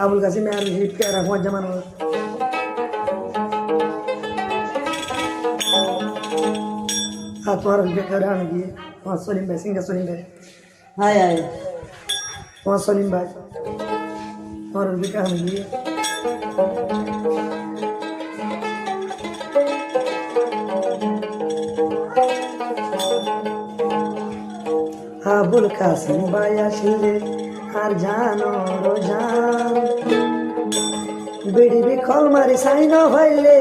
আবুল কাসিম আর hit কে রাখওয়া জামান তোমার বেকার আমি গিয়ে তোমার সলিম ভাই সিঙ্গা সলিম ভাই হায় হায় তোমার সলিম ভাই তোমার বেকার আমি গিয়ে আবুল কাসিম ভাই আসিলে আর জানো জান বিড়ি বিখল মারি সাইন ভাইলে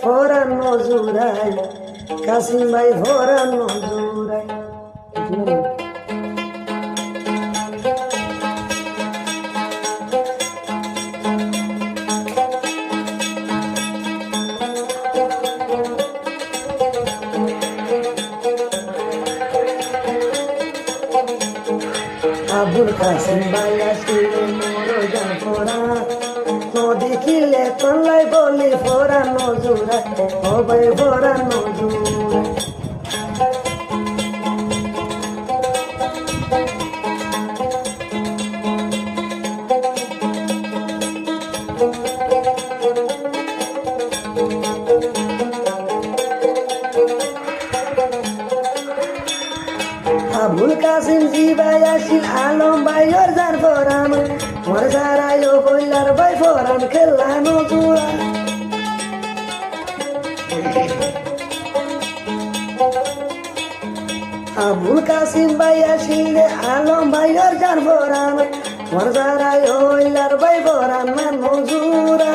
ফরান নজুরাই কাসিম ভাই ফরান নজুরাই আবুল কাসিম ভাই আসিলে মোর জান ফরা দেখিলে তলাই বলি ফরা নজুরা ও ভাই ফরা নজুরা আবুল কাসিম জি ভাই আসিল আলম ভাই ওর যার ফরাম ওর যারাই ও বইলার ভাই ফরাম খেলা নজুরা আবুল কাসিম ভাই আসিলে আলম ভাই ওর যার ফরাম ওর যারাই ও বইলার ভাই ফরাম না নজুরা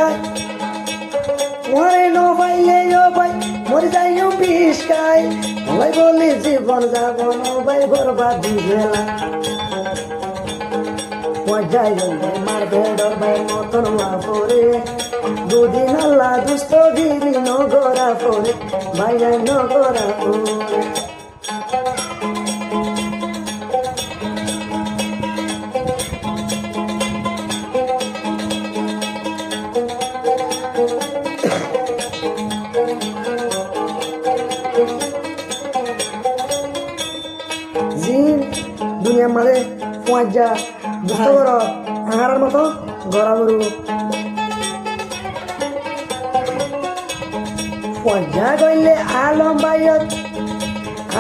ওরে নো ভাইলে ও ভাই মর যাইও বিষ্কাই ভাই বলি জীবন যাব নো ভাই বরবাদি গেলা যাই মার বেড়র ভাই মতন পরে দুদিন আল্লাহ দুষ্ট গিরি নগরা পরে ভাই নগরা পরে দুনিয়া মাঝে পয়সা বুঝতে পারো আহারের মতো গড়া গরু পয়সা গইলে আলম বাইয়ত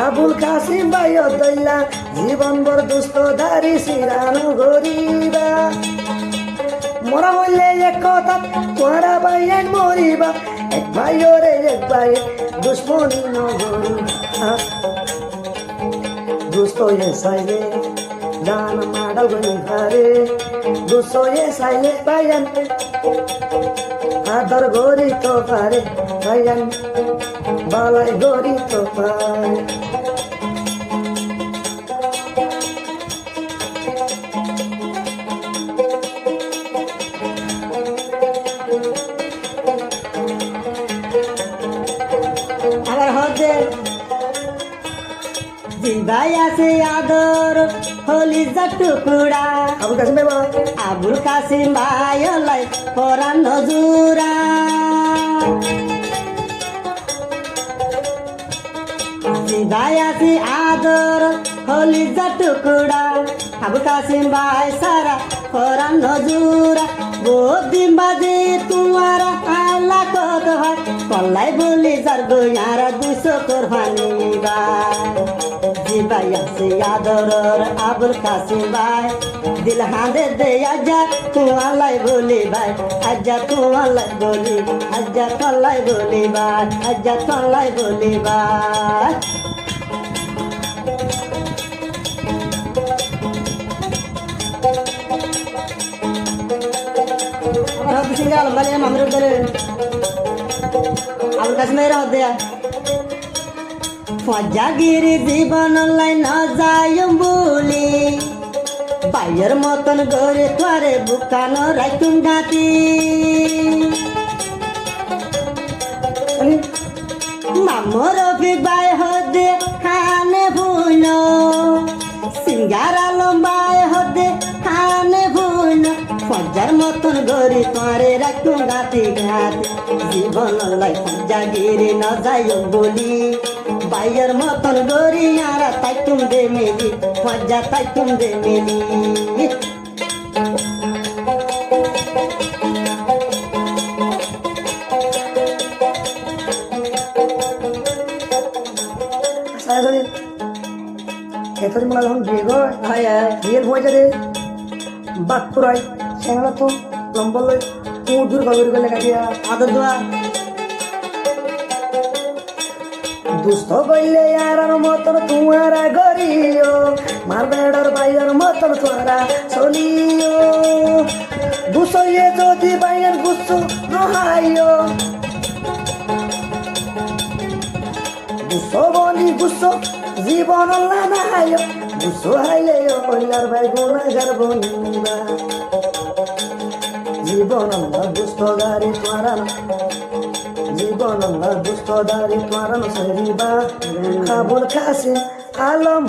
আবুল কাসিম বাইয়ত দইলা জীবন বর দুস্থ দারি সিরানো গরিবা মরা হইলে এক কথা তোরা বাইয়ান মরিবা এক ভাই ওরে এক ভাই দুশ্মনী নগরিবা দুস্থ এ সাইলে দান মাডাল গনি ঘরে দুস্থ এ সাইলে বাইয়ান আদর গরি তো পারে বাইয়ান বালাই গরি তো পারে আবার হচ্ছে ভাই আছে আদর হলি টুকুরা আবুল কাসিম ভাই বলো আবুল কাসিম ভাই লাই পরান নজুরা ভাই আছে আদর হলি টুকুরা আবুল কাসিম ভাই সারা পরান নজুরা দিন বাজে তোমার আল্লাহ কত হয় কল্লাই বলি যার গইয়ারা 200 কোরবানি ভাই আছে আদরর আবুল কাসিম ভাই দিল হাঁদে দে আজা তোমালাই বলি ভাই আজা তোমালাই বলি আজা তলাই বলি ভাই আজা তলাই বলি ভাই আলম ভাই মামুর আবুল কাসিম দেয়া জাগিরি জীবন লাই না যায় বলি বাইয়ের মতন গড়ে তোরে বুকানো রাইতুম গাতি মামু রফি বাই হদে খানে ভুল সিঙ্গার আলম বাই হদে খানে ভুল ফজার মতন গড়ি তোরে রাইতুম গাতি গাতি জীবন লাই জাগিরি না যায় বলি বাইয়ের মতন গরিয়ারা তাই তুম দে মেলি মজা তাই তুম দে মেলি সাজি মোলা যখন বিয়ে গয় হয় হয় বিয়ের ভয় যাবে বাদ পুরাই সেখানে তো লম্বল লই দূর গলুর গলে কাটিয়া আদর দোয়া দুস্থ কইলে আর মতন তুয়ারা গরিও মার বেড়ার বাইয়ের মতন তোরা চলিও দুশোয়ে যদি বাইয়ের গুচ্ছ নহাইও গুচ্ছ বলি গুচ্ছ জীবন নাহাইও গুচ্ছ হাইলে কইলার ভাই গুণাগার বনিবা জীবন দুস্থ গাড়ি তোরা জীবন দুস্থ দারি তোরা সরিবা খাবুল খাসি আলম